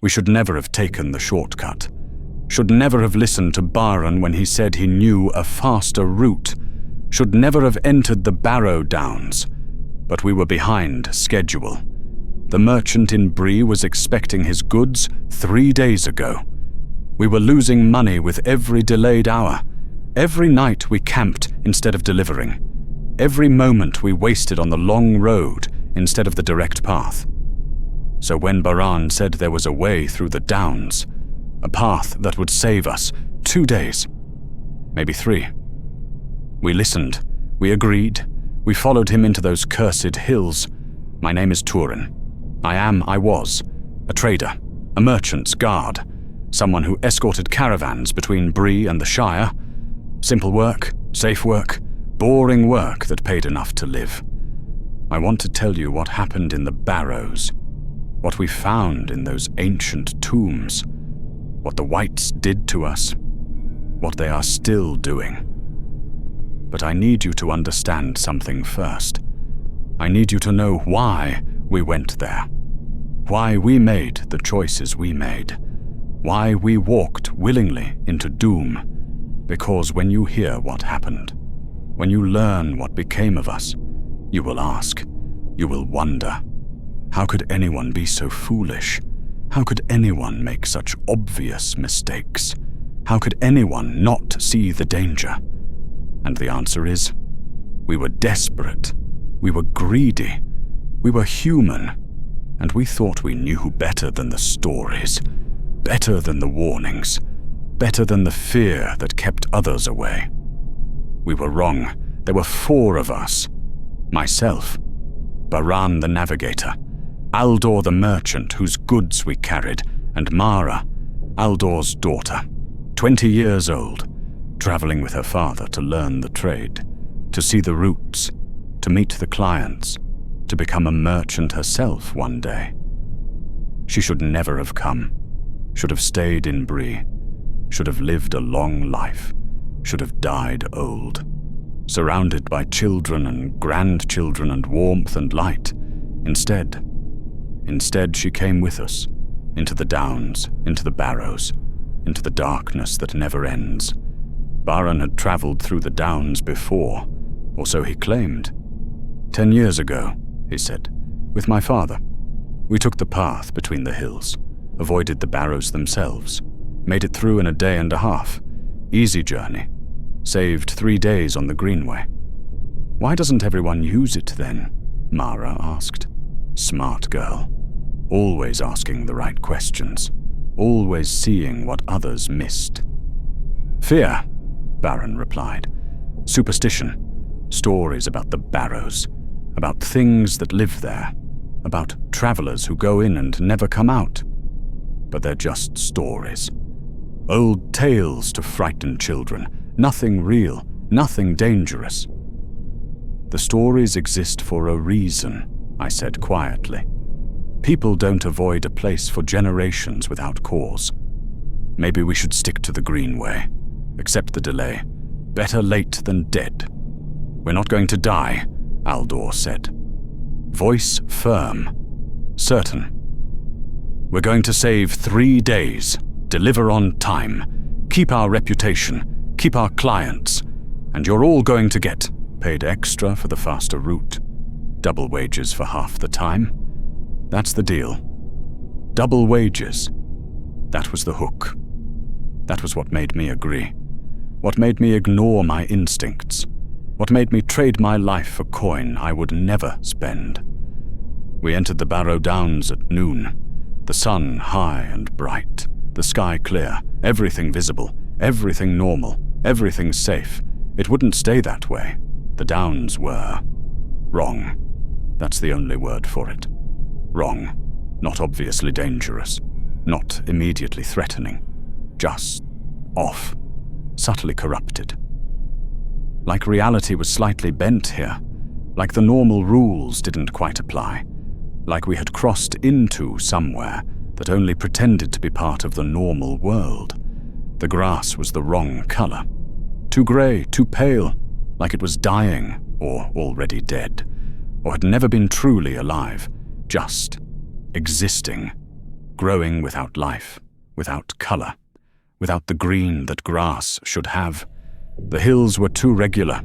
We should never have taken the shortcut. Should never have listened to Baron when he said he knew a faster route. Should never have entered the Barrow-downs. But we were behind schedule. The merchant in Bree was expecting his goods 3 days ago. We were losing money with every delayed hour. Every night we camped instead of delivering. Every moment we wasted on the long road instead of the direct path. So when Baran said there was a way through the downs, a path that would save us 2 days, maybe 3. We listened, we agreed, we followed him into those cursed hills. My name is Turin. I was, a trader, a merchant's guard, someone who escorted caravans between Bree and the Shire. Simple work, safe work, boring work that paid enough to live. I want to tell you what happened in the Barrows, what we found in those ancient tombs, what the wights did to us, what they are still doing. But I need you to understand something first. I need you to know why we went there, why we made the choices we made, why we walked willingly into doom. Because when you hear what happened, when you learn what became of us, you will ask, you will wonder, how could anyone be so foolish? How could anyone make such obvious mistakes? How could anyone not see the danger? And the answer is, we were desperate, we were greedy, we were human, and we thought we knew better than the stories, better than the warnings, better than the fear that kept others away. We were wrong. There were 4 of us. Myself, Baran the navigator, Aldor the merchant whose goods we carried, and Mara, Aldor's daughter, 20 years old, traveling with her father to learn the trade, to see the routes, to meet the clients, to become a merchant herself one day. She should never have come, should have stayed in Bree, should have lived a long life, should have died old, surrounded by children and grandchildren and warmth and light. Instead she came with us, into the downs, into the Barrows, into the darkness that never ends. Baron had traveled through the downs before, or so he claimed. 10 years ago, he said, with my father. We took the path between the hills, avoided the Barrows themselves, made it through in a day and a half. Easy journey. Saved 3 days on the Greenway. Why doesn't everyone use it then? Mara asked. Smart girl. Always asking the right questions. Always seeing what others missed. Fear, Baron replied. Superstition. Stories about the Barrows. About things that live there. About travelers who go in and never come out. But they're just stories. Old tales to frighten children. Nothing real, nothing dangerous. The stories exist for a reason, I said quietly. People don't avoid a place for generations without cause. Maybe we should stick to the Greenway. Accept the delay. Better late than dead. We're not going to die, Aldor said. Voice firm. Certain. We're going to save 3 days. Deliver on time. Keep our reputation. Keep our clients. And you're all going to get paid extra for the faster route. Double wages for half the time. That's the deal. Double wages. That was the hook. That was what made me agree. What made me ignore my instincts. What made me trade my life for coin I would never spend. We entered the Barrow-downs at noon. The sun high and bright. The sky clear. Everything visible. Everything normal. Everything safe. It wouldn't stay that way. The downs were wrong. That's the only word for it. Wrong. Not obviously dangerous. Not immediately threatening. Just off. Subtly corrupted. Like reality was slightly bent here. Like the normal rules didn't quite apply. Like we had crossed into somewhere that only pretended to be part of the normal world. The grass was the wrong color. Too gray, too pale, like it was dying or already dead, or had never been truly alive, just existing. growing without life, without color, without the green that grass should have. The hills were too regular,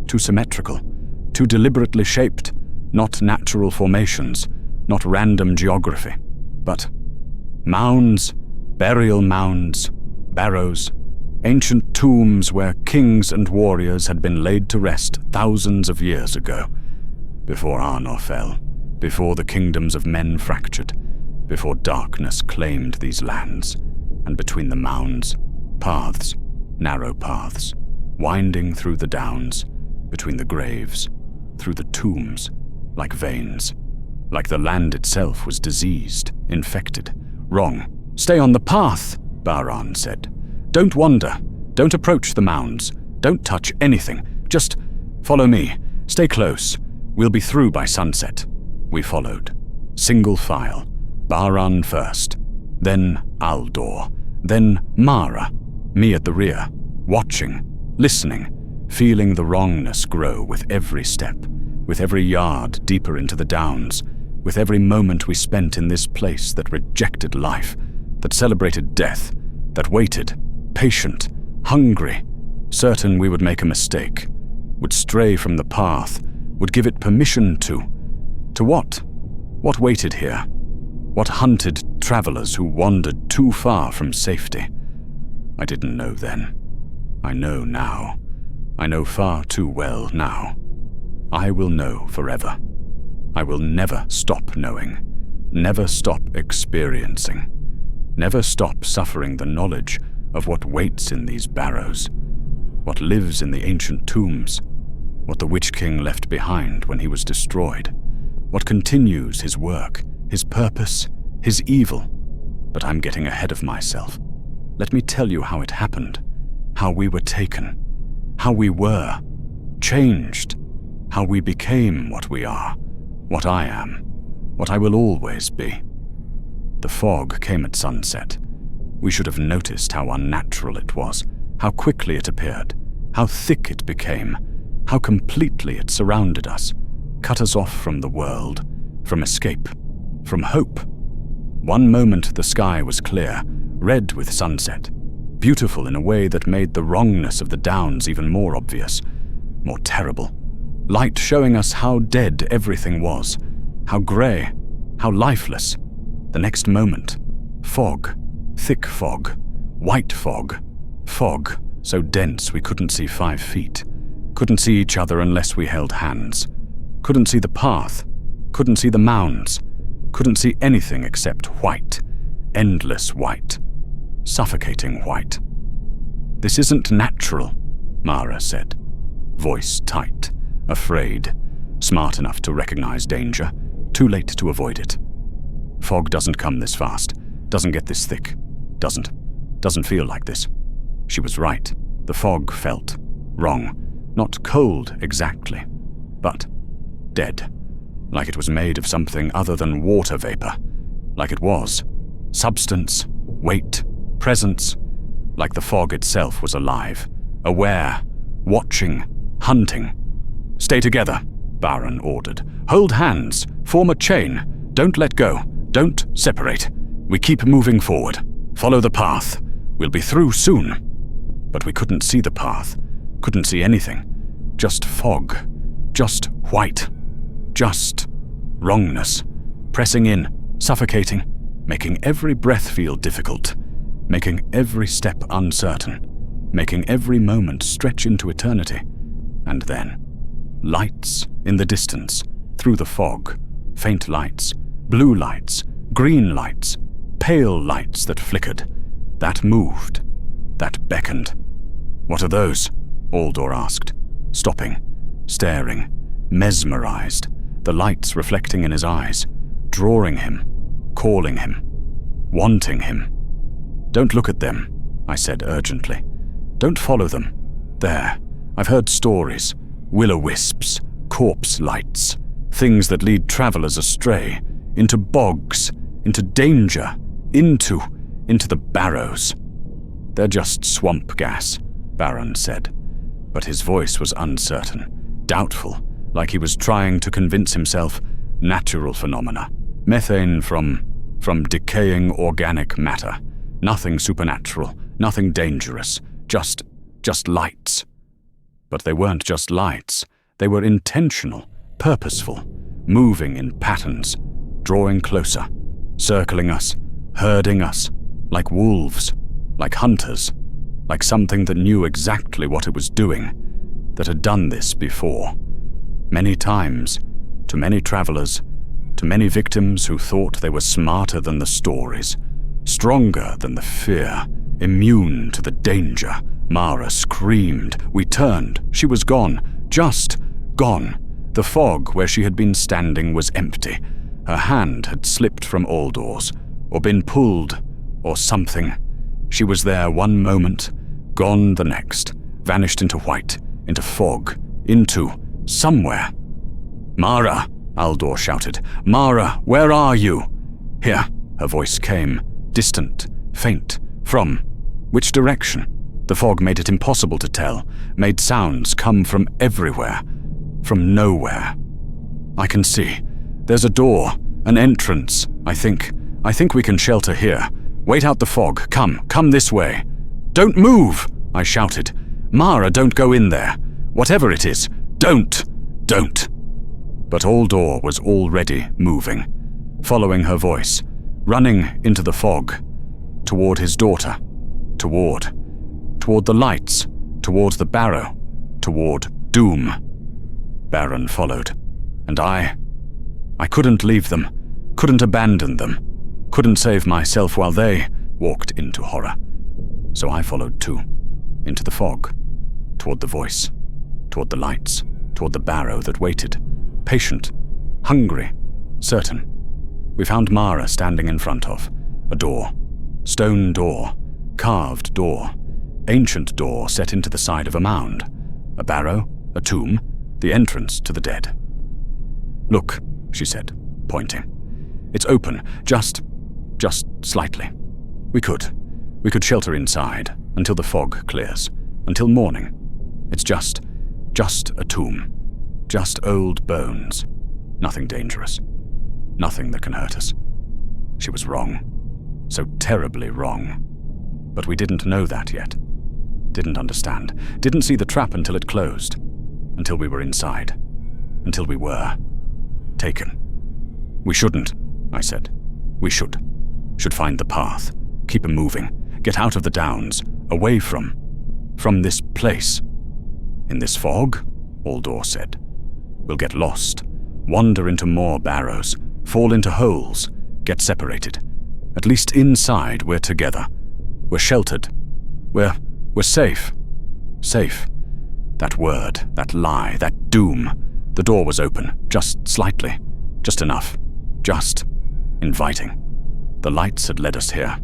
too symmetrical, too deliberately shaped, not natural formations, not random geography, but mounds, burial mounds, barrows, ancient tombs where kings and warriors had been laid to rest thousands of years ago, before Arnor fell, before the kingdoms of men fractured, before darkness claimed these lands, and between the mounds, paths, narrow paths, winding through the downs, between the graves, through the tombs, like veins, like the land itself was diseased, infected. Wrong. Stay on the path, Baran said. Don't wander. Don't approach the mounds. Don't touch anything. Just follow me. Stay close. We'll be through by sunset. We followed. Single file. Baran first. Then Aldor. Then Mara. Me at the rear. Watching. Listening. Feeling the wrongness grow with every step. With every yard deeper into the downs. With every moment we spent in this place that rejected life. That celebrated death. That waited. Patient, hungry, certain we would make a mistake, would stray from the path, would give it permission to what? What waited here? What hunted travelers who wandered too far from safety? I didn't know then. I know now. I know far too well now. I will know forever. I will never stop knowing, never stop experiencing, never stop suffering the knowledge of what waits in these barrows, what lives in the ancient tombs, what the Witch King left behind when he was destroyed, what continues his work, his purpose, his evil. But I'm getting ahead of myself. Let me tell you how it happened, how we were taken, how we were, changed, how we became what we are, what I am, what I will always be. The fog came at sunset. We should have noticed how unnatural it was, how quickly it appeared, how thick it became, how completely it surrounded us, cut us off from the world, from escape, from hope. One moment the sky was clear, red with sunset, beautiful in a way that made the wrongness of the downs even more obvious, more terrible. Light showing us how dead everything was, how grey, how lifeless. The next moment, fog. Thick fog, white fog, fog so dense we couldn't see 5 feet, couldn't see each other unless we held hands, couldn't see the path, couldn't see the mounds, couldn't see anything except white, endless white, suffocating white. This isn't natural, Mara said, voice tight, afraid, smart enough to recognize danger, too late to avoid it. Fog doesn't come this fast, doesn't get this thick. Doesn't feel like this. She was right. The fog felt wrong. Not cold exactly, but dead. Like it was made of something other than water vapor. Like it was. Substance, weight, presence. Like the fog itself was alive. Aware, watching, hunting. Stay together, Baron ordered. Hold hands. Form a chain. Don't let go. Don't separate. We keep moving forward. Follow the path. We'll be through soon. But we couldn't see the path. Couldn't see anything. Just fog. Just white. Just wrongness. Pressing in, suffocating, making every breath feel difficult, making every step uncertain, making every moment stretch into eternity. And then, lights in the distance, through the fog, faint lights, blue lights, green lights, pale lights that flickered, that moved, that beckoned. What are those? Aldor asked, stopping, staring, mesmerized, the lights reflecting in his eyes, drawing him, calling him, wanting him. Don't look at them, I said urgently. Don't follow them. There, I've heard stories, will-o'-wisps, corpse lights, things that lead travelers astray, into bogs, into danger, into the Barrows. They're just swamp gas, Baron said, but his voice was uncertain, doubtful, like he was trying to convince himself natural phenomena, methane from from decaying organic matter. Nothing supernatural, nothing dangerous, just lights. But they weren't just lights. They were intentional, purposeful, moving in patterns, drawing closer, circling us, herding us, like wolves, like hunters, like something that knew exactly what it was doing, that had done this before. Many times, to many travelers, to many victims who thought they were smarter than the stories, stronger than the fear, immune to the danger. Mara screamed. We turned. She was gone. Just gone. The fog where she had been standing was empty. Her hand had slipped from Aldor's, or been pulled, or something. She was there one moment, gone the next, vanished into white, into fog, into somewhere. "Mara!" Aldor shouted. "Mara, where are you?" "Here," her voice came, distant, faint. "From which direction?" The fog made it impossible to tell, made sounds come from everywhere, from nowhere. "I can see. There's a door, an entrance, I think. I think we can shelter here. Wait out the fog. Come this way." "Don't move!" I shouted. "Mara, don't go in there. Whatever it is, don't. But Aldor was already moving, following her voice, running into the fog, toward his daughter, toward the lights, toward the Barrow, toward doom. Baron followed, and I couldn't leave them, couldn't abandon them, couldn't save myself while they walked into horror. So I followed too, into the fog, toward the voice, toward the lights, toward the Barrow that waited, patient, hungry, certain. We found Mara standing in front of a door, stone door, carved door, ancient door set into the side of a mound, a barrow, a tomb, the entrance to the dead. "Look," she said, pointing. "It's open, just slightly. We could shelter inside until the fog clears, until morning. It's just a tomb, just old bones, nothing dangerous, nothing that can hurt us." She was wrong, so terribly wrong. But we didn't know that yet. Didn't understand, didn't see the trap until it closed, until we were inside, until we were taken. "We shouldn't," I said. "We should find the path, keep moving, get out of the downs, away from this place." "In this fog," Aldor said. "We'll get lost, wander into more barrows, fall into holes, get separated. At least inside we're together. We're sheltered. We're safe. Safe." That word, that lie, that doom. The door was open, just slightly, just enough, just inviting. The lights had led us here,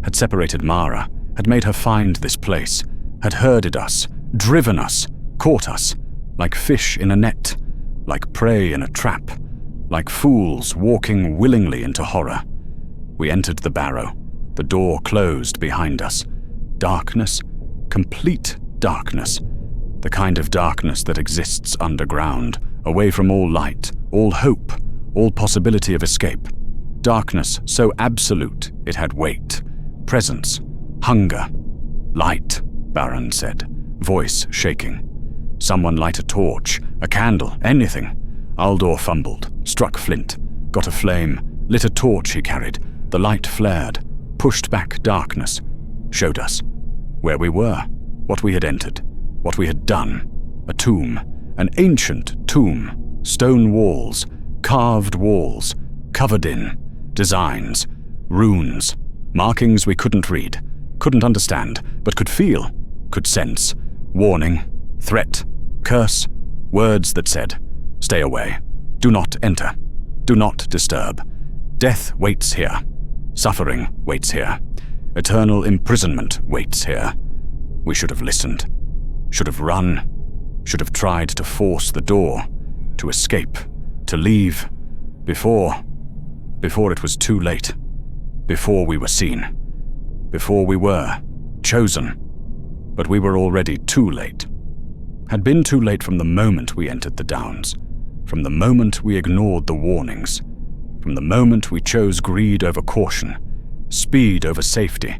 had separated Mara, had made her find this place, had herded us, driven us, caught us, like fish in a net, like prey in a trap, like fools walking willingly into horror. We entered the barrow. The door closed behind us. Darkness, complete darkness, the kind of darkness that exists underground, away from all light, all hope, all possibility of escape. Darkness so absolute it had weight, presence, hunger. "Light," Baron said, voice shaking. "Someone light a torch, a candle, anything." Aldor fumbled, struck flint, got a flame, lit a torch he carried. The light flared, pushed back darkness, showed us where we were, what we had entered, what we had done. A tomb, an ancient tomb, stone walls, carved walls, covered in designs, runes, markings we couldn't read, couldn't understand, but could feel, could sense. Warning, threat, curse, words that said, "Stay away, do not enter, do not disturb. Death waits here, suffering waits here, eternal imprisonment waits here." We should have listened, should have run, should have tried to force the door, to escape, to leave, before it was too late, before we were seen, before we were chosen. But we were already too late. Had been too late from the moment we entered the downs, from the moment we ignored the warnings. From the moment we chose greed over caution, speed over safety,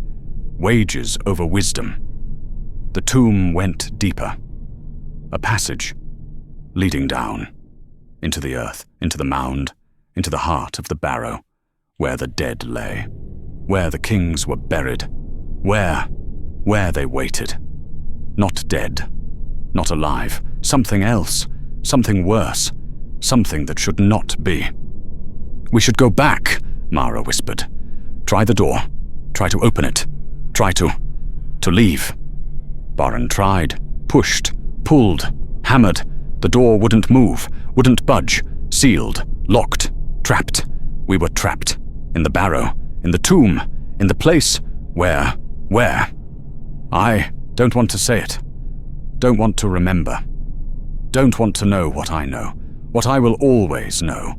wages over wisdom, the tomb went deeper. A passage leading down, into the earth, into the mound, into the heart of the barrow, where the dead lay, where the kings were buried, where they waited. Not dead, not alive, something else, something worse, something that should not be. "We should go back," Mara whispered. "Try the door. Try to open it. Try to leave." Barron tried, pushed, pulled, hammered. The door wouldn't move, wouldn't budge, sealed, locked, trapped. We were trapped. In the barrow, in the tomb, in the place where? I don't want to say it. Don't want to remember. Don't want to know what I know, what I will always know,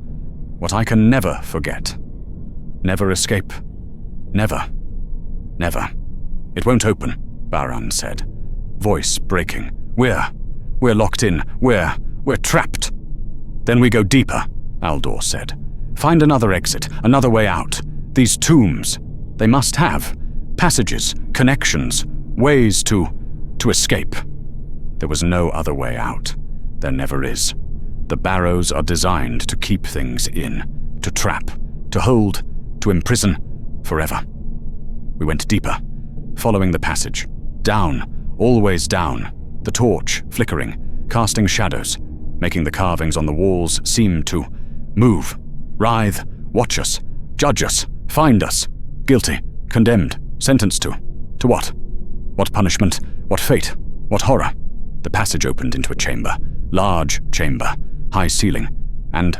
what I can never forget. Never escape. Never. Never. "It won't open," Barron said, voice breaking. We're locked in. We're trapped." "Then we go deeper," Aldor said. "Find another exit, another way out. These tombs, they must have passages, connections, ways to escape." There was no other way out. There never is. The Barrows are designed to keep things in, to trap, to hold, to imprison forever. We went deeper, following the passage. Down, always down, the torch flickering, casting shadows, making the carvings on the walls seem to move, writhe, watch us, judge us, find us, guilty, condemned, sentenced to what? What punishment, what fate, what horror? The passage opened into a chamber, large chamber, high ceiling, and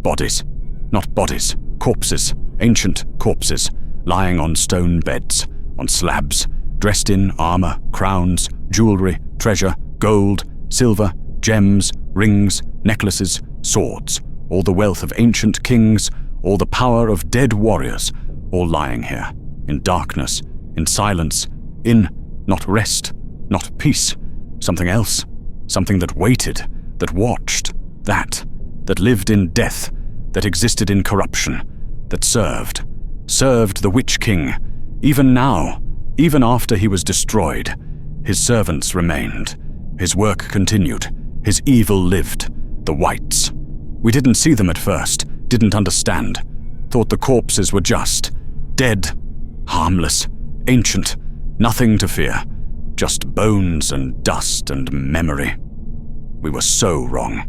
bodies. Not bodies, corpses, ancient corpses, lying on stone beds, on slabs, dressed in armor, crowns, jewelry, treasure, gold, silver, gems, rings, necklaces, swords, all the wealth of ancient kings, all the power of dead warriors, all lying here, in darkness, in silence, in not rest, not peace, something else, something that waited, that watched, that lived in death, that existed in corruption, that served the Witch King. Even now, even after he was destroyed, his servants remained, his work continued, his evil lived, the wights. We didn't see them at first, didn't understand, thought the corpses were just dead, harmless, ancient, nothing to fear, just bones and dust and memory. We were so wrong.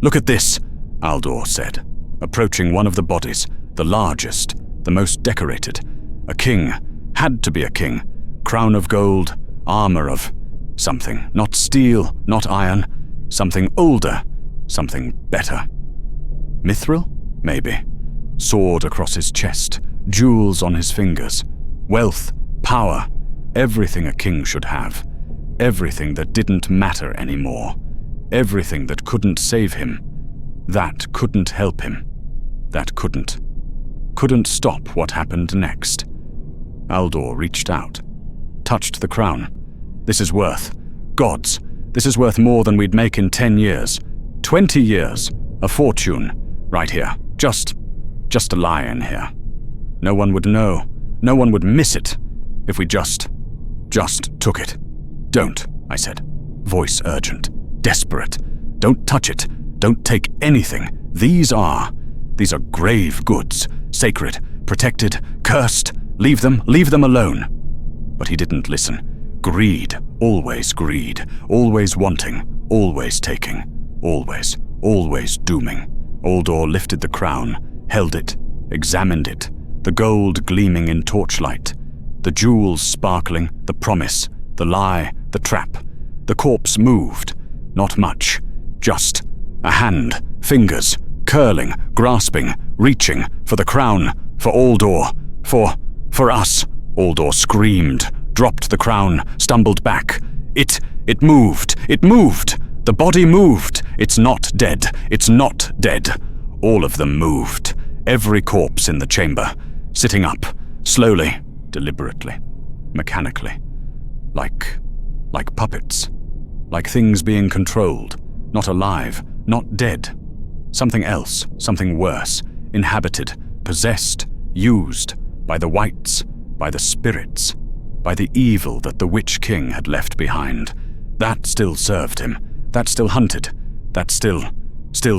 "Look at this," Aldor said, approaching one of the bodies, the largest, the most decorated. A king, had to be a king, crown of gold, armor of something, not steel, not iron, something older, something better. Mithril? Maybe. Sword across his chest, jewels on his fingers, wealth, power, everything a king should have, everything that didn't matter anymore, everything that couldn't save him, that couldn't help him, that couldn't stop what happened next. Aldor reached out, touched the crown. "This is worth, gods, this is worth more than we'd make in 10 years, 20 years, a fortune, right here, just a lie in here. No one would know, no one would miss it, if we just took it." "Don't," I said, voice urgent, desperate. "Don't touch it, don't take anything. These are grave goods, sacred, protected, cursed. Leave them alone." But he didn't listen. Greed, always wanting, always taking, always dooming. Aldor lifted the crown, held it, examined it, the gold gleaming in torchlight, the jewels sparkling, the promise, the lie, the trap. The corpse moved, not much, just a hand, fingers, curling, grasping, reaching, for the crown, for Aldor, for us. Aldor screamed, dropped the crown, stumbled back. It moved. The body moved. It's not dead. All of them moved. Every corpse in the chamber, sitting up, slowly, deliberately, mechanically. Like puppets. Like things being controlled. Not alive, not dead. Something else, something worse. inhabited, possessed, used by the wights, by the spirits, by the evil that the Witch King had left behind. That still served him, that still hunted, that still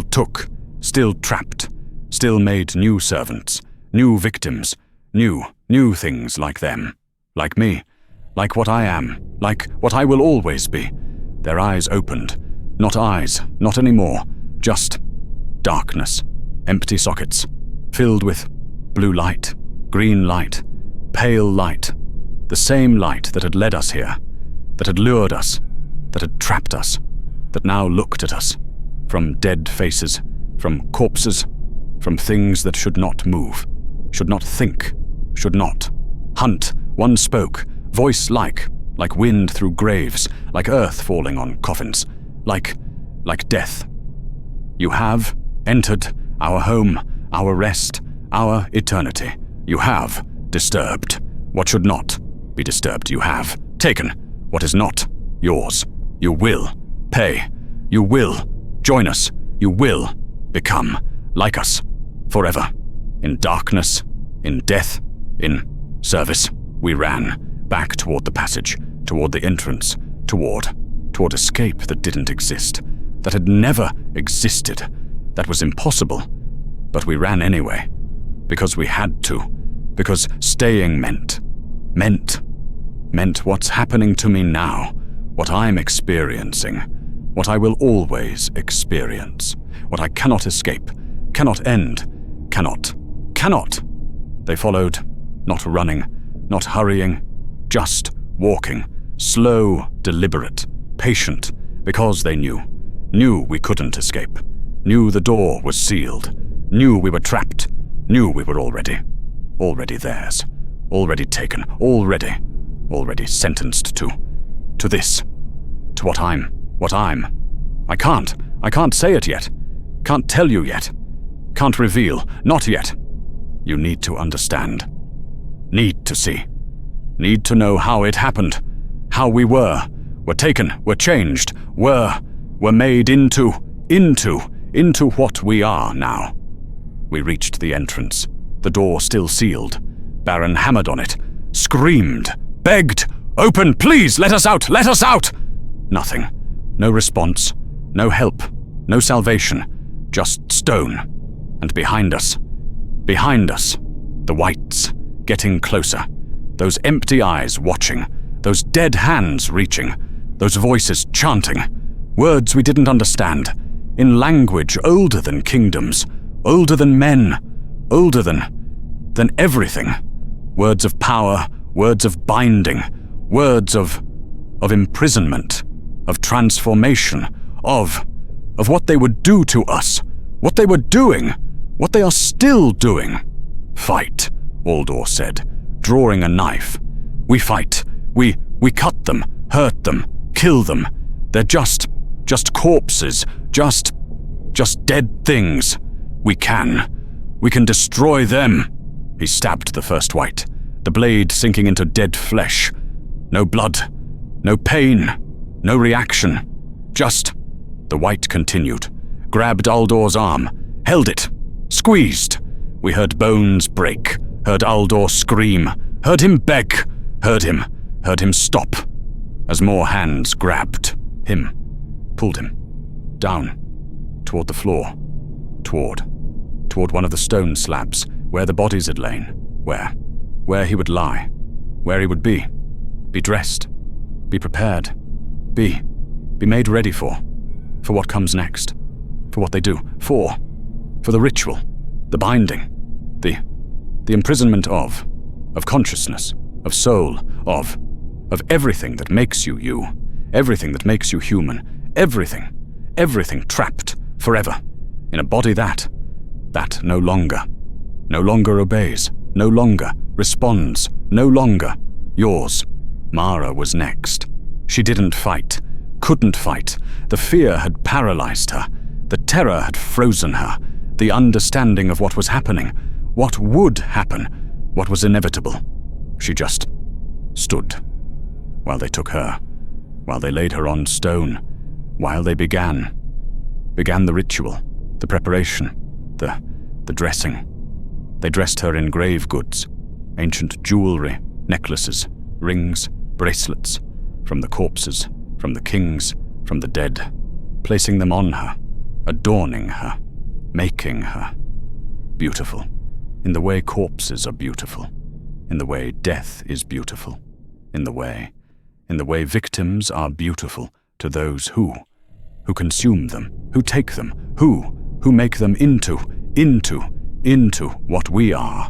took, still trapped, still made new servants, new victims, new things like them, like me, like what I am, like what I will always be. Their eyes opened, not eyes, not anymore, just darkness, empty sockets, filled with blue light, green light, pale light, the same light that had led us here, that had lured us, that had trapped us, that now looked at us, from dead faces, from corpses, from things that should not move, should not think, should not hunt. One spoke, voice like wind through graves, like earth falling on coffins, like death. You have entered our home, our rest, our eternity. You have disturbed what should not be disturbed. You have taken what is not yours. You will pay. You will join us. You will become like us forever. In darkness, in death, in service, we ran back toward the passage, toward the entrance, toward escape that didn't exist, that had never existed, that was impossible. But we ran anyway, because we had to, because staying meant what's happening to me now, what I'm experiencing, what I will always experience, what I cannot escape, cannot end, cannot. They followed, not running, not hurrying, just walking, slow, deliberate, patient, because they knew we couldn't escape, knew the door was sealed, knew we were trapped, knew we were already theirs, already taken, already sentenced to this, to what I'm. I can't say it yet, can't tell you yet, can't reveal, not yet. You need to understand, need to see, need to know how it happened, how we were taken, were changed, were made into what we are now. We reached the entrance, the door still sealed. Baron hammered on it, screamed, begged, "Open, please, let us out, let us out!" Nothing, no response, no help, no salvation, just stone. And behind us, the wights, getting closer, those empty eyes watching, those dead hands reaching, those voices chanting, words we didn't understand, in language older than kingdoms, older than men, older than everything. Words of power, words of binding, words of imprisonment, of transformation, of what they would do to us, what they were doing, what they are still doing. Fight, Aldor said, drawing a knife. We fight. We cut them, hurt them, kill them. They're just corpses, just dead things. We can destroy them. He stabbed the first wight, the blade sinking into dead flesh. No blood, no pain, no reaction. Just, the wight continued, grabbed Aldor's arm, held it, squeezed. We heard bones break, heard Aldor scream, heard him beg, heard him stop, as more hands grabbed him, pulled him, down, toward the floor, toward one of the stone slabs, where the bodies had lain, where he would lie, where he would be dressed, be prepared, be made ready for what comes next, for what they do, for the ritual, the binding, the imprisonment of consciousness, of soul, of everything that makes you you, everything that makes you human, everything trapped forever in a body that no longer obeys, no longer responds, no longer yours. Mara was next. She didn't fight, couldn't fight. The fear had paralyzed her. The terror had frozen her. The understanding of what was happening, what would happen, what was inevitable. She just stood while they took her, while they laid her on stone, while they began the ritual, the preparation, the the dressing. They dressed her in grave goods, ancient jewelry, necklaces, rings, bracelets, from the corpses, from the kings, from the dead, placing them on her, adorning her, making her beautiful, in the way corpses are beautiful, in the way death is beautiful, in the way victims are beautiful to those who consume them, who take them, who make them into what we are.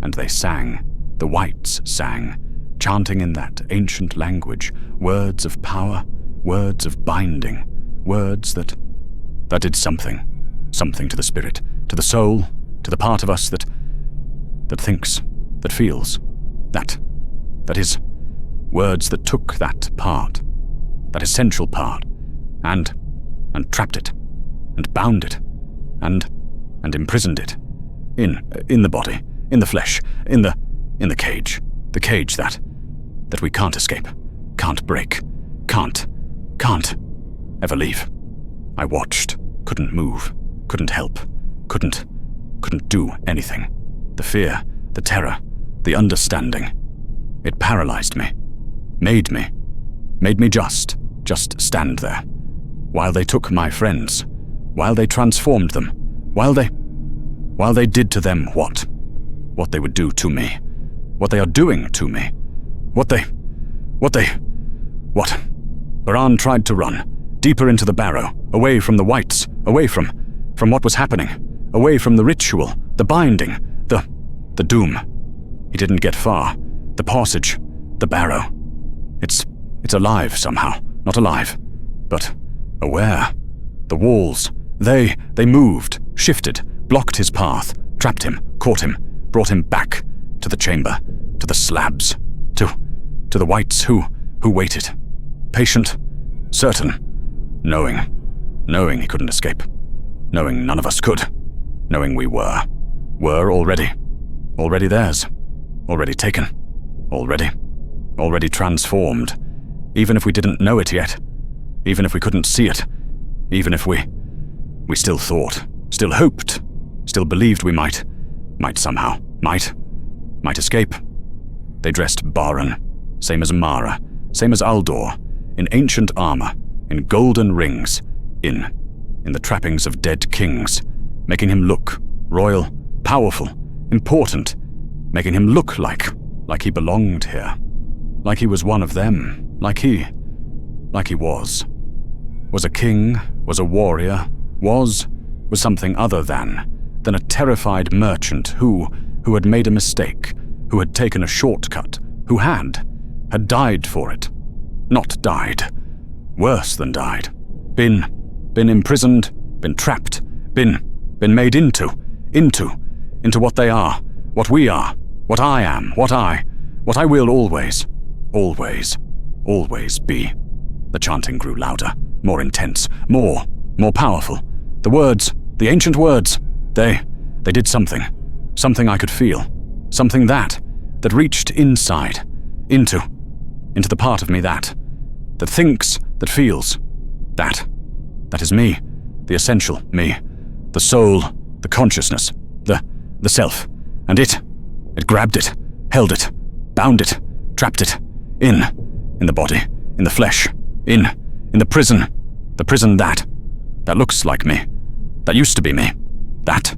And they sang, the wights sang, chanting in that ancient language, words of power, words of binding, words that did something to the spirit, to the soul, to the part of us that thinks, that feels, that is, words that took that part, that essential part, and trapped it, and bound it, and imprisoned it, in the body, in the flesh, in the cage that we can't escape, can't break, can't ever leave. I watched, couldn't move, couldn't help, couldn't do anything. The fear, the terror, the understanding, it paralyzed me, made me just stand there, while they took my friends, while they transformed them, while they did to them what they would do to me, what they are doing to me, what. Baran tried to run, deeper into the Barrow, away from the wights, away from what was happening, away from the ritual, the binding, the doom. He didn't get far. The passage, the Barrow. It's alive somehow, not alive, but aware. The walls, they moved, shifted, blocked his path, trapped him, caught him, brought him back to the chamber, to the slabs, to the wights who waited, patient, certain, knowing he couldn't escape, knowing none of us could, knowing we were already theirs, already taken, already transformed, even if we didn't know it yet, even if we couldn't see it, even if we still thought, still hoped, still believed we might somehow, might escape. They dressed Baran, same as Mara, same as Aldor, in ancient armor, in golden rings, in the trappings of dead kings, making him look royal, powerful, important, making him look like he belonged here, like he was one of them, like he was a king, was a warrior, was something other than a terrified merchant who had made a mistake, who had taken a shortcut, who had died for it. Not died. Worse than died. Been imprisoned, been trapped, been made into what they are, what we are, what I am, what I will always be. The chanting grew louder, more intense, more powerful. The words, the ancient words, they did something I could feel, something that reached inside, into the part of me that thinks, that feels, that is me, the essential me, the soul, the consciousness, the self, and it grabbed it, held it, bound it, trapped it, in the body, in the flesh, in the prison that looks like me, that used to be me, that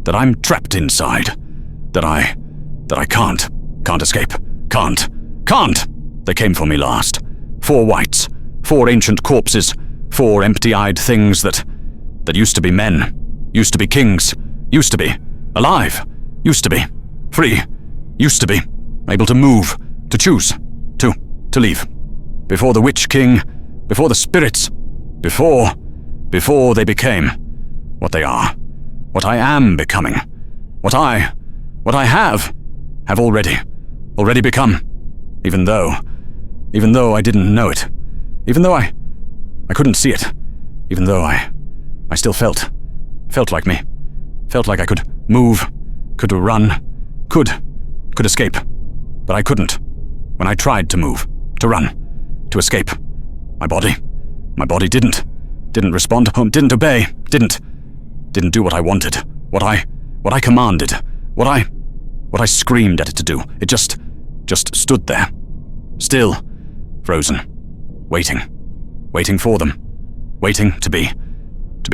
I'm trapped inside, that I can't escape, can't. They came for me last. 4 wights, 4 ancient corpses, 4 empty-eyed things that used to be men, used to be kings, used to be alive, used to be free, used to be able to move, to choose, to leave. Before the Witch King, before the spirits, before they became what they are, what I am becoming, what I have already become, even though I didn't know it, even though I couldn't see it, even though I still felt like me, felt like I could move, could run, could escape, but I couldn't. When I tried to move, to run, to escape, my body didn't respond, didn't obey, didn't do what I wanted, what what I commanded, what I screamed at it to do. It just stood there, still, frozen, waiting for them, waiting to be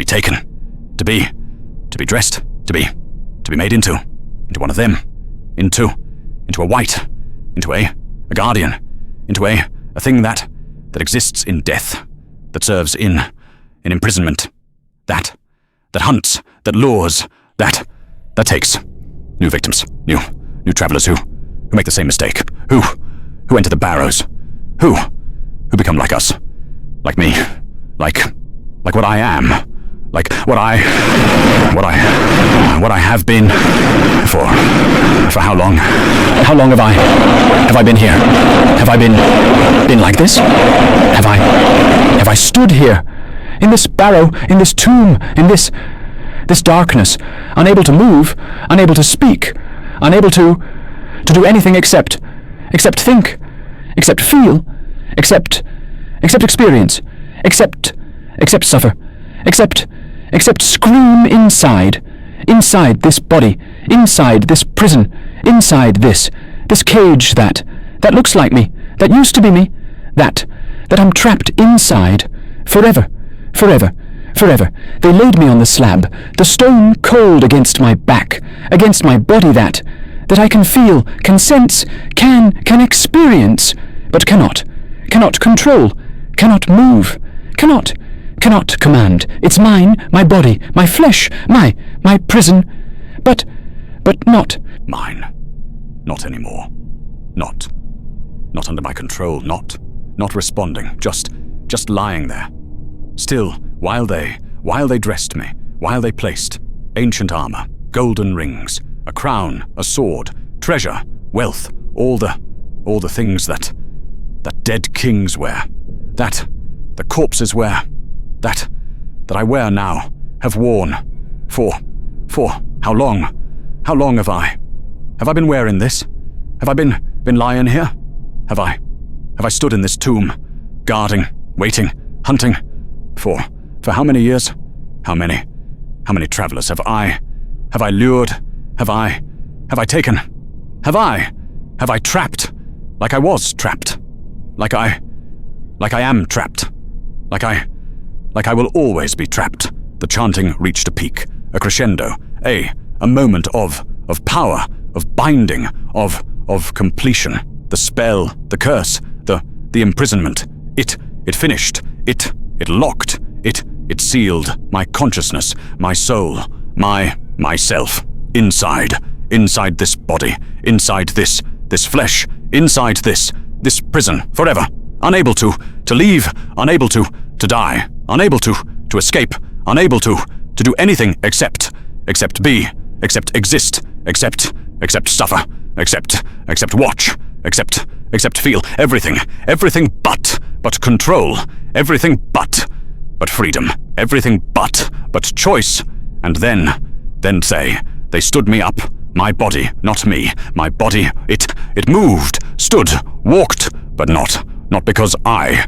taken, to be dressed, to be made into one of them, into a wight, into a guardian, into a thing that exists in death, that serves in imprisonment, that hunts, that lures, that takes new victims, new travelers who make the same mistake, who enter the Barrows, who become like us, like me, like what I am, like what I have been for how long? How long have I been here? Have I been like this? Have I stood here in this barrow, in this tomb, in this darkness, unable to move, unable to speak, unable to do anything except think, except feel, except experience, except suffer, except scream inside this body, inside this prison, inside this cage that looks like me, that used to be me, that I'm trapped inside forever. They laid me on the slab, the stone cold against my back, against my body that I can feel, can sense, can experience, but cannot control, cannot move, cannot command. It's mine, my body, my flesh, my prison, but not mine. Not anymore. Not under my control, not responding, just lying there. Still, while they dressed me, while they placed ancient armor, golden rings, a crown, a sword, treasure, wealth, all the things that dead kings wear, that the corpses wear, that I wear now, have worn, for how long? How long have I been wearing this? Have I been lying here? Have I stood in this tomb, guarding, waiting, hunting, for how many years? How many travelers have I lured? Have I taken? Have I trapped? Like I was trapped? Like I am trapped? Like I will always be trapped? The chanting reached a peak, a crescendo, a moment of power, of binding, of completion. The spell, the curse, the imprisonment. It finished. It locked. It sealed my consciousness, my soul, myself, inside this body, inside this flesh, inside this prison, forever, unable to leave, unable to die, unable to escape, unable to do anything except be, except exist, except suffer, except watch, except feel, everything but control, everything but freedom, everything but choice. And then they stood me up, my body, not me, my body, it moved, stood, walked, but not because I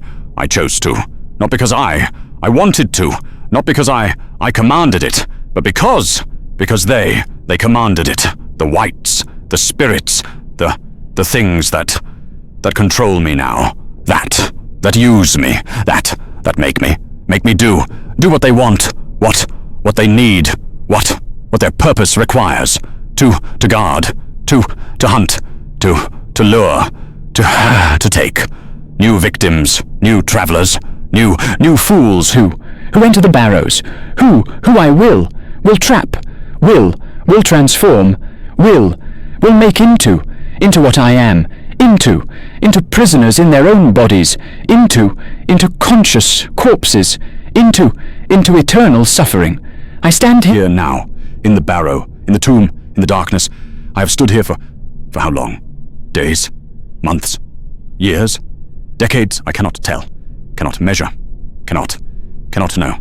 chose to, not because I wanted to, not because I commanded it, but because they commanded it, the wights, the spirits, the things that control me now, that use me, that make me do what they want, what they need, what their purpose requires, to guard, to hunt, to lure, to take new victims, new travelers, new fools who enter the Barrows, who I will trap, will transform, will make into what I am, into prisoners in their own bodies, into conscious corpses, into eternal suffering. I stand here now, in the barrow, in the tomb, in the darkness. I have stood here for how long? Days? Months? Years? Decades? I cannot tell, cannot measure, cannot know.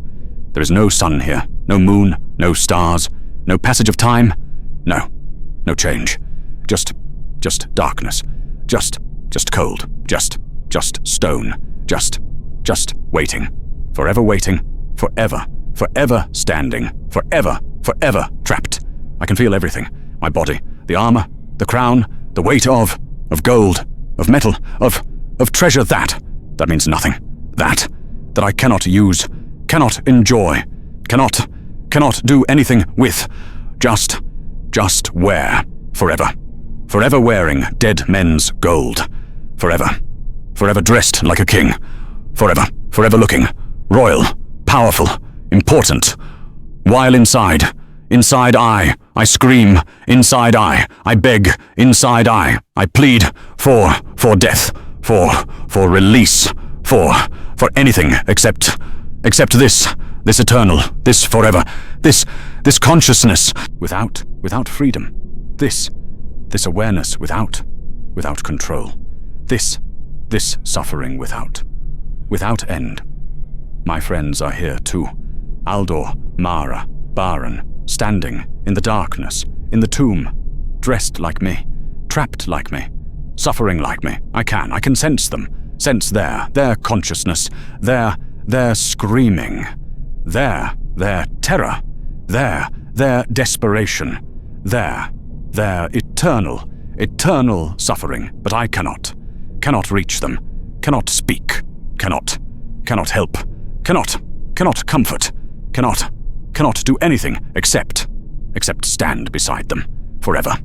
There is no sun here, no moon, no stars, no passage of time, no change. Just darkness, just cold, just stone, just waiting, forever standing, forever trapped. I can feel everything. My body, the armor, the crown, the weight of gold, of metal, of treasure that means nothing. That I cannot use, cannot enjoy, cannot do anything with. Just wear forever. Forever wearing dead men's gold. Forever dressed like a king. Forever looking royal, powerful, important. While inside I scream, inside I beg, inside I plead for death, for release, for anything except this eternal, this forever, this consciousness without freedom, this awareness without control, this suffering without end. My friends are here too. Aldor, Mara, Baron, standing in the darkness, in the tomb, dressed like me, trapped like me, suffering like me. I can sense them, sense their consciousness, their screaming, their terror, their desperation, their eternal suffering. But I cannot reach them, cannot speak, cannot help, cannot comfort, cannot do anything except stand beside them, forever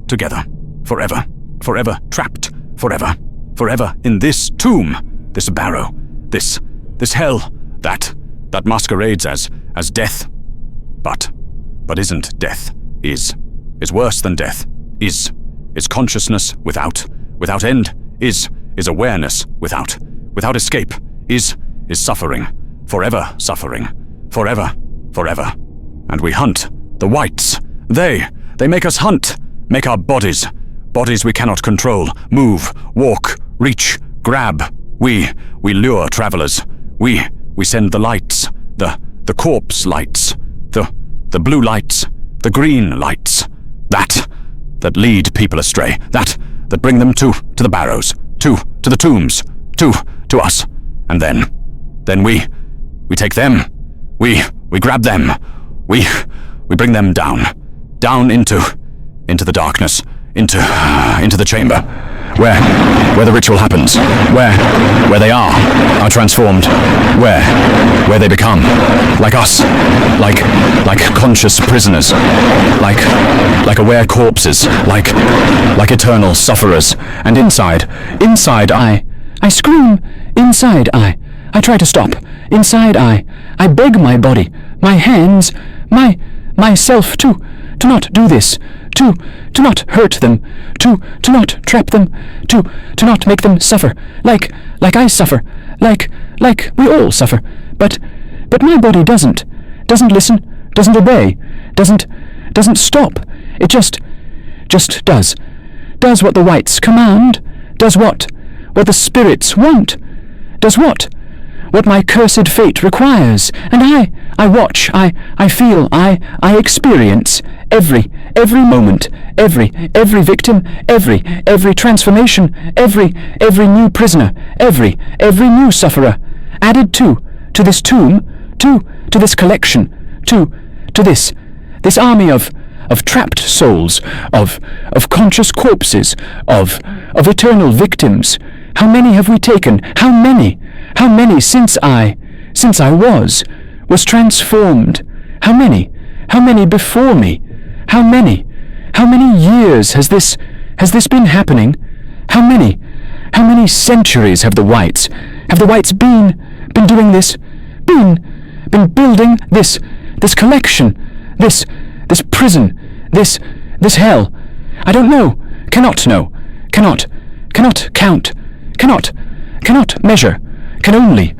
together, forever trapped, forever in this tomb, this barrow, this hell that masquerades as death, but isn't death, is worse than death, is consciousness without end, is awareness without escape, is suffering, forever, and we hunt the wights. They make us hunt, make our bodies we cannot control, move, walk, reach, grab. We lure travelers. We send the lights, the corpse lights, the blue lights, the green lights, that lead people astray, that bring them to the barrows, to the tombs, to us, and then we take them, we grab them, we bring them down into the darkness, into the chamber, where the ritual happens, where they are transformed, where they become like us, like conscious prisoners, like aware corpses, like eternal sufferers. And inside I scream, inside I try to stop, inside I beg my body, my hands, myself to not do this, to not hurt them, to not trap them, to not make them suffer, like I suffer, like we all suffer, but my body doesn't listen, doesn't obey, doesn't stop. It just does what the wights command, does what the spirits want, does what my cursed fate requires, and I watch, I feel, I experience every moment, every victim, every transformation, every new prisoner, every new sufferer, added to this tomb, to this collection, to this army of trapped souls, of conscious corpses, of eternal victims. How many have we taken? How many since I was transformed? How many before me? How many years has this been happening? How many centuries have the wights been doing this? Been building this collection, this prison, this hell? I don't know, cannot know, cannot count, cannot measure, can only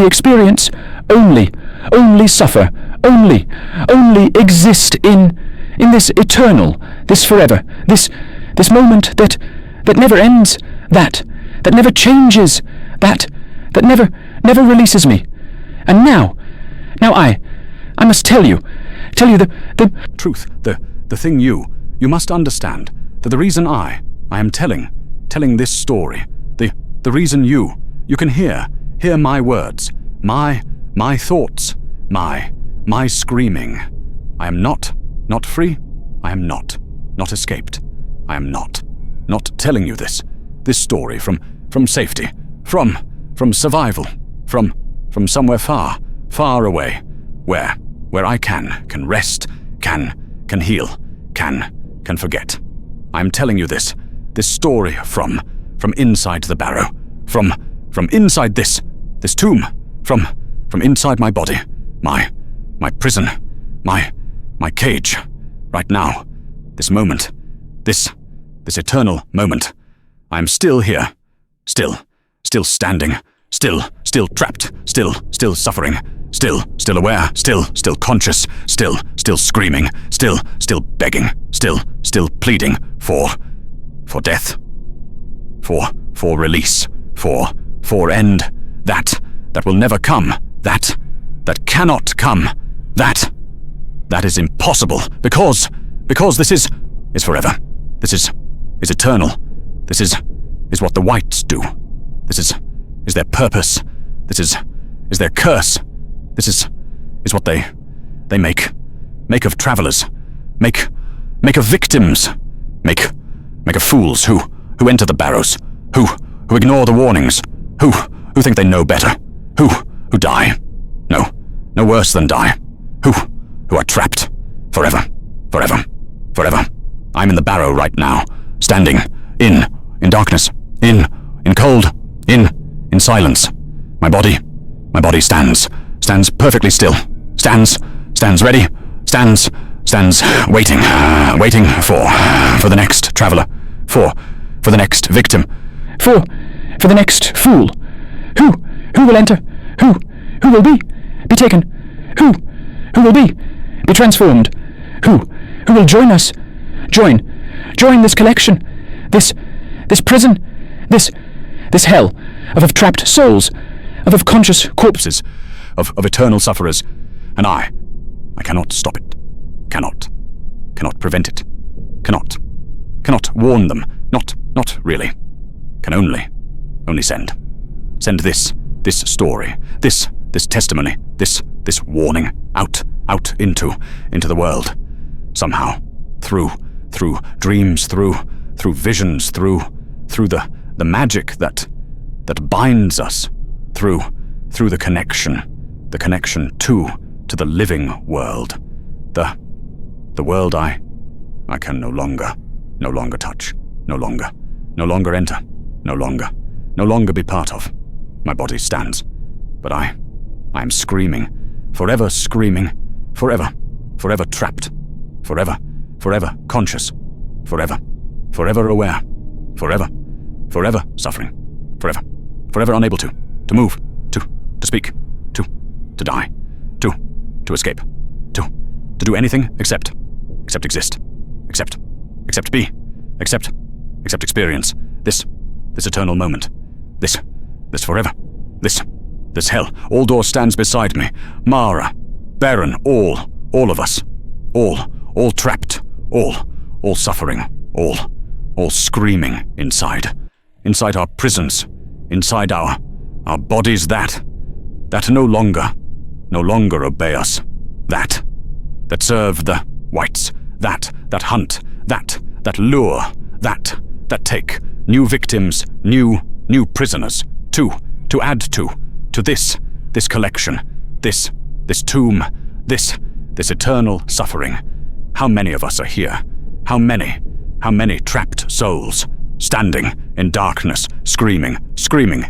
experience, only suffer, only exist in this eternal, this forever, this moment that never ends, that never changes, that never releases me. And now I must tell you the truth, the thing you must understand, that the reason I am telling this story, the reason you can hear my words, my thoughts, my screaming. I am not Not free? I am not. Not escaped. I am not. Not telling you this story from safety, from survival, from somewhere far away, where I can rest, can heal, can forget. I am telling you this story from inside the barrow, from inside this tomb, from inside my body, my prison, my cage, right now, this moment, this eternal moment. I am still here, still standing, still trapped, still suffering, still aware, still conscious, still screaming, still begging, still pleading for death, for release, for end, that will never come, that cannot come, that is impossible, because this is forever, this is eternal, this is what the wights do, this is their purpose, this is their curse, this is what they make of travelers, make of victims, make of fools who enter the barrows, who ignore the warnings, who think they know better, who die, no worse than die, who are trapped forever. I'm in the barrow right now, standing in darkness, in cold, in silence. My body stands perfectly still, stands ready, stands waiting for the next traveler, for the next victim, for the next fool. Who will enter? Who will be taken? Who will be transformed? Who will join us? Join this collection, this prison, this hell of trapped souls, of conscious corpses, of eternal sufferers, and I cannot stop it, cannot prevent it, cannot warn them, not really, can only send this story, this testimony, this warning out into the world, somehow, through dreams, through visions, through the magic that binds us, through the connection to the living world, the world I can no longer touch, no longer enter, no longer be part of. My body stands, but I am screaming, forever trapped, forever conscious, forever aware, forever suffering, forever unable to move, to speak, to die, to escape, to do anything except exist, except be, except experience this eternal moment, this forever, this hell. Aldor stands beside me, Mara, Baron, all of us, all trapped, all suffering, all screaming inside our prisons, inside our bodies that no longer obey us, that serve the wights, that hunt, that lure, that take new victims, new prisoners, to add to this collection, this tomb, this eternal suffering. How many of us are here? How many trapped souls, standing in darkness, screaming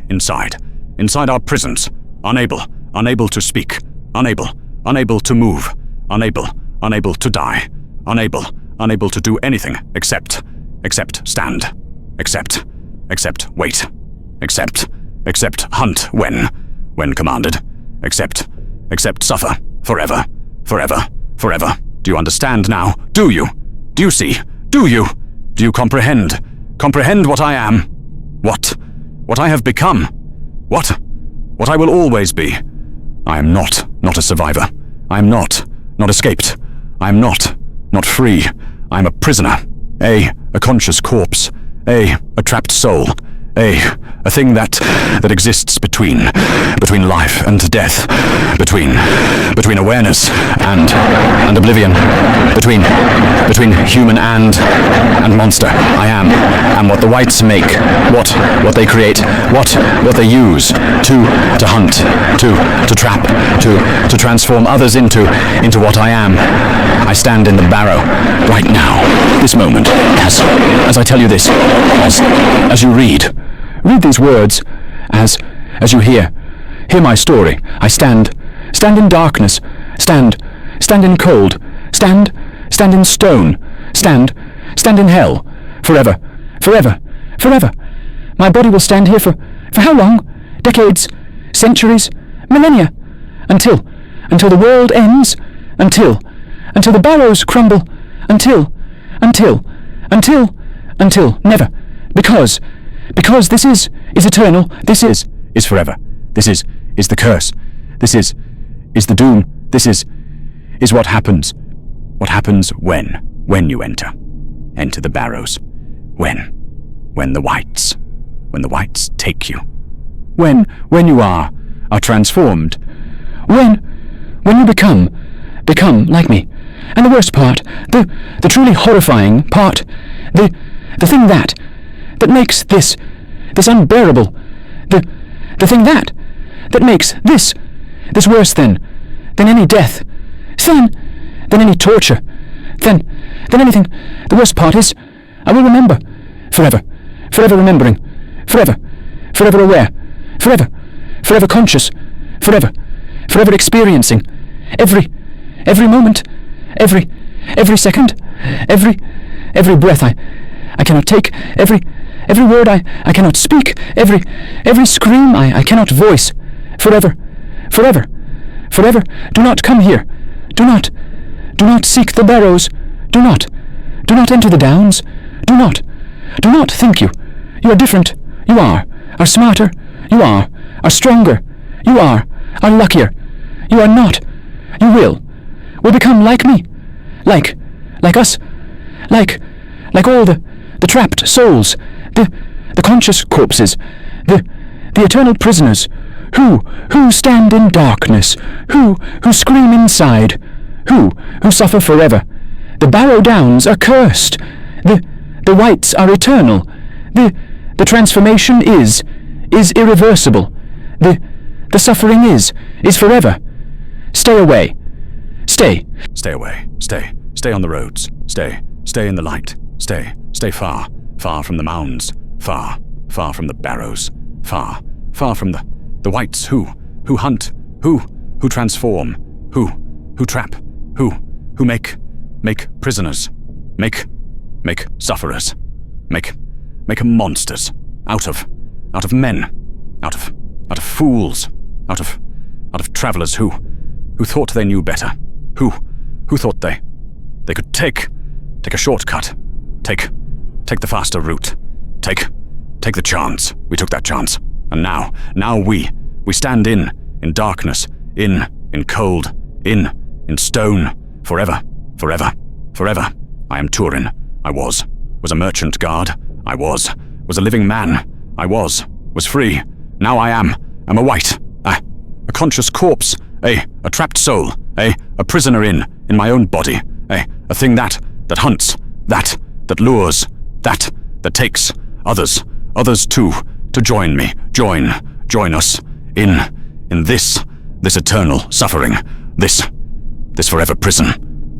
inside our prisons, unable to speak, unable to move, unable to die, unable to do anything except stand, except wait, except hunt when commanded, except suffer forever. Do you understand now? Do you see? Do you comprehend what I am? What I have become? What I will always be? I am not a survivor. I am not escaped. I am not free. I am a prisoner, a conscious corpse, a trapped soul, a a thing that exists between life and death, between awareness and oblivion, between human and monster. I am what the wights make, what they create, what they use to hunt, to trap, to transform others into what I am. I stand in the Barrow right now, this moment, as I tell you this, as you read these words, as you hear my story. I stand in darkness, stand in cold, stand in stone, stand in hell, forever. My body will stand here for how long? Decades, centuries, millennia, until the world ends, until the Barrows crumble, until never, because this is eternal, this is forever, this is the curse, this is the doom, this is what happens when you enter the Barrows, when the wights take you, when you are transformed, when you become like me. And the worst part, the truly horrifying part, the thing that makes this unbearable, the thing that makes this worse than any death, than any torture, than anything. The worst part is, I will remember, forever remembering, forever aware, forever conscious, forever experiencing, every moment, every second, every breath I cannot take, every word I cannot speak, every scream I cannot voice, forever. Do not come here. Do not seek the Barrows. Do not enter the Downs. Do not think you are different. You are smarter. You are stronger. You are luckier. You are not. You will become like me, like us, like all the trapped souls, the conscious corpses, the eternal prisoners, who stand in darkness, who scream inside, who suffer forever. The Barrow-downs are cursed. The wights are eternal. The transformation is irreversible. The suffering is forever. Stay away. Stay away. Stay on the roads. Stay in the light. Stay far from the mounds. Far from the Barrows. Far from the wights who hunt, who transform, who trap, who make prisoners, make sufferers, make monsters out of men, out of fools, out of travelers who thought they knew better, who thought they could take a shortcut, take the faster route, take the chance. We took that chance, and now we stand in darkness, in cold, in stone, forever. I am Turin. I was a merchant guard. I was a living man. I was free. Now I am a wight, a conscious corpse, a trapped soul, a prisoner in my own body, a thing that hunts, that lures, that takes others too to join me, join us in this eternal suffering, this forever prison,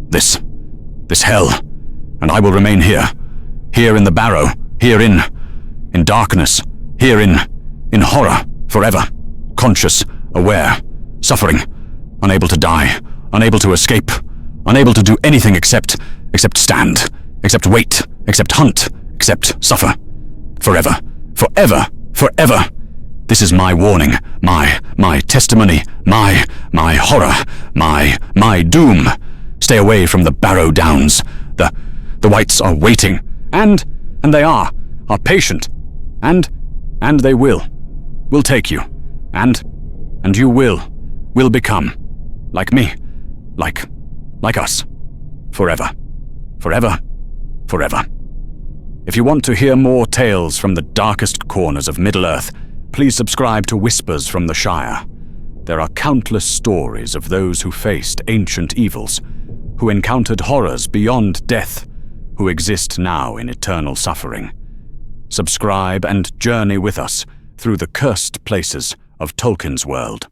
this hell. And I will remain here in the Barrow, here in darkness, here in horror, forever, conscious, aware, suffering, unable to die, unable to escape, unable to do anything except stand, except wait, except hunt, except suffer, forever. This is my warning, my testimony, my horror, my doom. Stay away from the Barrow-downs. The wights are waiting, and they are patient, and they will take you, and you will become like me, like us, forever. If you want to hear more tales from the darkest corners of Middle-earth, please subscribe to Whispers from the Shire. There are countless stories of those who faced ancient evils, who encountered horrors beyond death, who exist now in eternal suffering. Subscribe and journey with us through the cursed places of Tolkien's world.